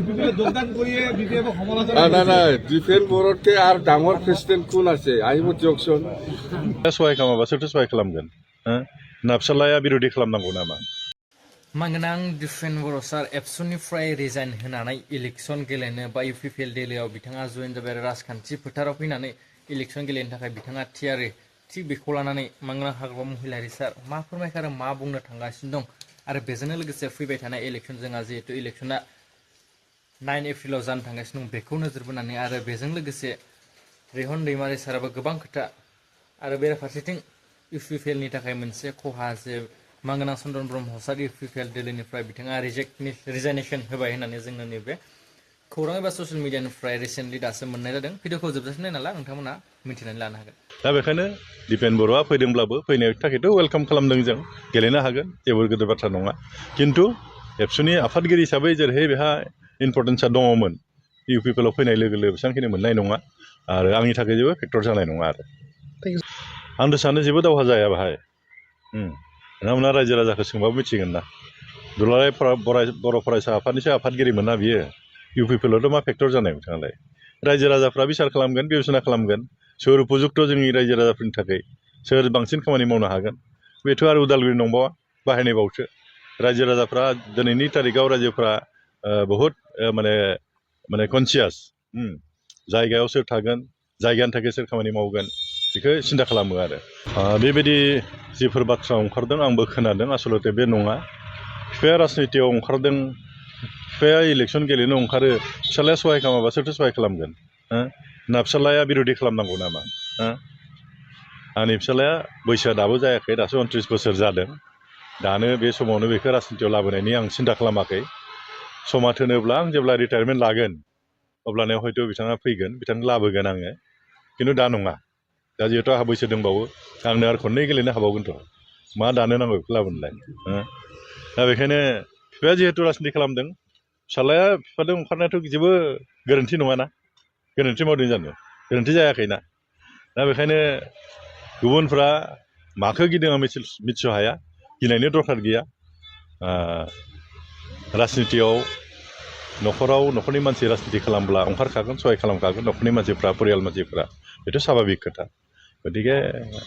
Defence বৰ্ডতকে আৰু ডাঙৰ president কোন আছে আহিব দিয়কচোন। सहाय खालामाबा सोरथो सहाय खालामगोन ना फिसालाया बिरोधि खालामनांगौ नामा? मांगोनां डिफेन्स बर' सार एबसुनिफ्राय रिजाइन होनानै इलेक्सन गेलेनो बा इउपिपिएल दिल्लीयाव बिथाङा जयेन जाबाय आरो राजखान्थि फोथाराव फैनानै इलेक्सन गेलेनो थाखाय बिथाङा थियारि थिग बेखौ लानानै मांगोनां हाग्रामा महिलारि सार मा फोरमायखो आरो मा बुंनो थांगासिनो दं आरो बेजोंनो लोगोसे फैबाय थानाय इलेक्सन जोंहा जिहेतु इलेक्सना 9 एप्रिलाव जानो थांगासिनो दं बेखौ नोजोर बोनानै आरो बेजों लोगोसे रेहन दैमारि साराबो गोबां खोथा आरो बेराफारसेथिं इउपिपिएलनि थाखाय मोनसे खहा जे मांगोनां चन्द्रन ब्रह्म सार इउपिपिएल दिल्लीनिफ्राय बिथाङा रिजाइनेसन होबाय होननानै जोंनो नैबे खौरां एबा ससियेल मिडियानिफ्राय रिसेन्टलि दासो मोननाय जादों। भिडिअखौ जोबजासिम नायनाला नोंथांमोना मिथिनानै लानो हागोन। दा बेखायनो दिपेन बर'आ फैदोंब्लाबो फैनायनि थाखायथ' वेलकाम खालामदों जों गेलेनो हागोन जेबो गिदिर बाथ्रा नङा। खिन्थु एबसुनि आफादगिरि हिसाबै जेरैहाय बेहा इम्पर्टेन्सआ दङमोन इउपिपिएलआव फैनाय लोगो लोगो बेसेबांखिनि मोननाय नङा आरो आंनि थाखाय जेबो फेक्टर जानाय नङा आरो आंथ' सानो जेबो दावहा जाया बाहाय। नोंथांमोना रायजो राजाखौ सोंबाबो मिथिगोन ना दुलाराय बर' फरायसा आफादनिसो आफादगिरिमोन ना बियो इउपिपिएलआवथ' मा फेक्टर जानाय बिथाङालाय रायजो राजाफ्रा बिसार खालामगोन बिबेसना खालामगोन सोर उपयुक्त जोंनि रायजो राजाफोरनि थाखाय सोर बांसिन खामानि मावनो हागोन बेथ' आरो उदालगुरि नंबावा बाहायनायबावसो रायजो राजाफ्रा दिनैनि तारिखाव रायजोफ्रा बहुद माने कनसियास जायगायाव सोर थागोन जायगानि थाखाय सोर खामानि मावगोन बेखौ सिन्था खालामो आरो बेबायदि जिफोर बाथ्रा ओंखारदों आंबो खोनादों आसलते बे नङा। बिफाया राजनितियाव ओंखारदों बिफाया इलेक्सन गेलेनो ओंखारो फिसालाया सहाय खालामाबा सोरथो सहाय खालामगोन ना फिसालाया बिरोधि खालामनांगौ नामा? आंनि फिसालाया बैसोआ दाबो जायाखै दासो 29 बोसोर जादों दानो बे समावनो बेखौ राजनितियाव लाबोनायनि आं सिन्था खालामाखै। समा थोनोब्ला आं जेब्ला रिटायारमेन्ट लागोन अब्लानो हयथ' बिथाङा फैगोन बिथांखौ लाबोगोन आङो खिन्थु दा नङा दा जिहेतु आंहा बैसो दंबावो आंनो आरो खननै गेलेनो हाबावगोनथ' मा दानो नांगौ बेखौ लाबोनोलाय दा बेखायनो बिफाया जिहेतु राजनिति खालामदों फिसालाया बिफाजों ओंखारनायाथ' जेबो गोरोन्थि नङाना गोरोन्थि मावदों जानो गोरोन्थि जायाखैना दा बेखायनो गुबुनफ्रा माखौ गिदों आं मिथिस' हाया गिनायनि दरखार गैया। राजनितियाव न'खरनि मानसि राजनिति खालामब्ला ओंखारखागोन सहाय खालामखागोन न'खरनि मानसिफ्रा परियाल मानसिफ्रा बेथ' साभाबिक खोथा। गतिके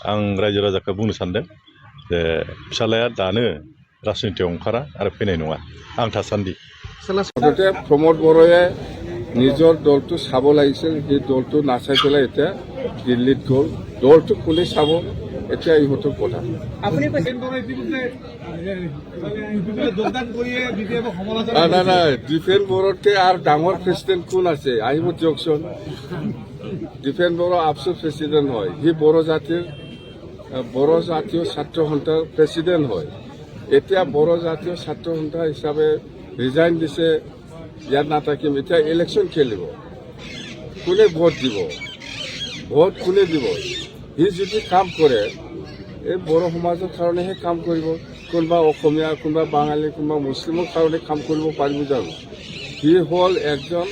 आं रायजो राजाखौ बुंनो सानदों जे फिसालाया दानो राजनितियाव ओंखारा आरो फैनाय नङा आं थासान्दि। প্ৰমোদ বৰয়ে নিজৰ দলটো চাব লাগিছিল সেই দলটো নাচাই পেলাই এতিয়া দিল্লীত গ'ল দলটো কোনে চাব এতিয়া ইহঁতৰ কথা। ডিফেন্স বৰ্ডতকে আৰু ডাঙৰ প্ৰেচিডেণ্ট কোন আছে আহিব দিয়কচোন। ডিফেন্স বড়ো আপচুৰ প্ৰেচিডেণ্ট হয় সি বড়ো জাতীয় ছাত্ৰ সন্থাৰ প্ৰেচিডেণ্ট হয়। এতিয়া বড়ো জাতীয় ছাত্ৰ সন্থা হিচাপে ৰিজাইন দিছে ইয়াত নাথাকিম এতিয়া ইলেকশ্যন খেলিব কোনে ভোট দিব ভোট কোনে দিব সি যদি কাম কৰে এই বড়ো সমাজৰ কাৰণেহে কাম কৰিব কোনোবা অসমীয়া কোনোবা বাঙালী কোনোবা মুছলিমৰ কাৰণে কাম কৰিব পাৰিব জানো? সি হ'ল একজন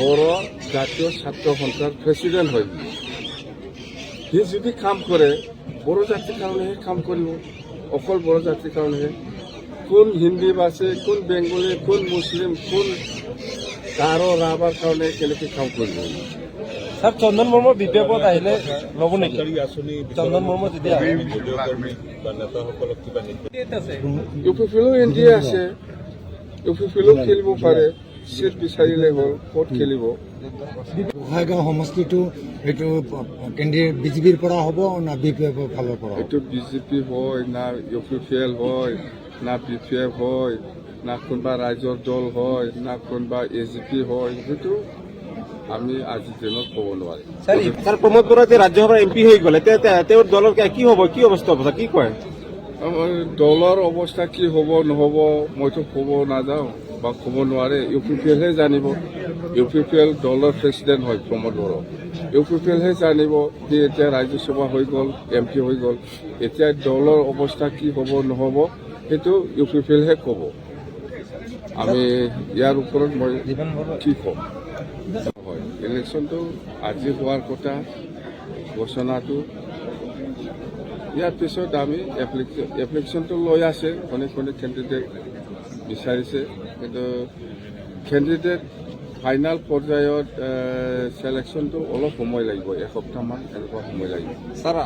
বড়ো জাতীয় ছাত্ৰ সন্থাৰ প্ৰেচিডেণ্ট হয়। সি যদি কাম কৰে বড়ো জাতিৰ কাৰণেহে কাম কৰিব অকল বড়ো জাতিৰ কাৰণেহে। কোন হিন্দী ভাষী কোন বেংগলী কোন মুছলিম কোন গাৰো ৰাভাৰ কাৰণে কেনেকৈ কাম কৰিব? স্যার চন্দন মুর্মু বিপেপত আহিলে ল'ব নেকি? চন্দন মুর্মু যেতিয়া ইউপিপিএলো এনডিএ আছে ইউপিপিএলো খেলিব পাৰে চিট বিচাৰিলে হ'ল ক'ত খেলিব? গোহাইগাঁও সমষ্টিটো এইটো কেন্দ্ৰীয় বিজেপিৰ পৰা হ'ব না বিপিএফৰ ফালৰ পৰা? এইটো বিজেপি হয় না ইউপিপিএল হয় না বিপিএফ হয় না কোনোবা ৰাইজৰ দল হয় না কোনোবা এজিপি হয় সেইটো আমি আজিৰ দিনত ক'ব নোৱাৰিম। স্যার প্ৰমোদ বৰা যে ৰাজ্যসভাৰ এমপি হৈ গ'লে তেওঁৰ দলৰ কি হ'ব কি অৱস্থা হ'ব কি কয়? দলৰ অৱস্থা কি হ'ব নহ'ব মইতো ক'ব নাযাওঁ বা ক'ব নোৱাৰে ইউপিপিএলহে জানিব। ইউপিপিএল দলৰ প্ৰেচিডেণ্ট হয় প্ৰমোদ বড়ো ইউপিপিএলহে জানিব সি এতিয়া ৰাজ্যসভা হৈ গ'ল এমপি হৈ গ'ল এতিয়া দলৰ অৱস্থা কি হ'ব নহ'ব সেইটো ইউপিপিএলহে ক'ব। আমি ইয়াৰ ওপৰত মই কি ক'ম? হয় ইলেকশ্যনটো আজি হোৱাৰ কথা ঘোষণাটো ইয়াৰ পিছত আমি এপ্লিকেশ্যনটো লৈ আছে কোনে কেণ্ডিডেট বিচাৰিছে কিন্তু কেণ্ডিডেট ফাইনেল পৰ্যায়ত চিলেকশ্যনটো অলপ সময় লাগিব, এসপ্তাহমান এনেকুৱা সময় লাগিব। স্যার